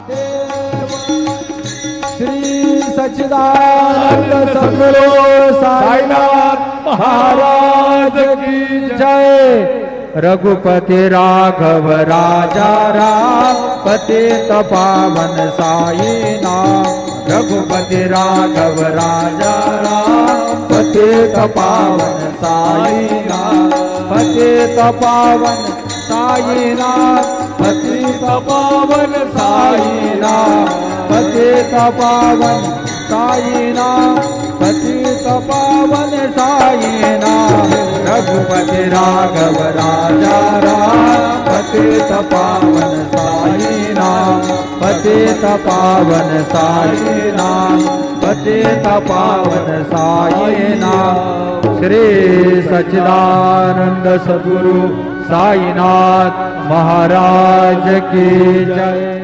श्री सच्चिदानंद सद्गुरु साईनाथ महाराज की जय। रघुपति राघव राजा राम पतित पावन साईनाथ। रघुपति राघव राजा राम पतित पावन साईनाथ। पतित पावन साईनाथ। पतित पावन साईनाथ। पतित पावन साईनाथ। पतित पावन साईनाथ। रघुपति राघव राजा राम पतित पावन साईनाथ। पतित पावन साईनाथ। पतित पावन साईनाथ। श्री सच्चिदानंद सद्गुरु साईनाथ महाराज की जय।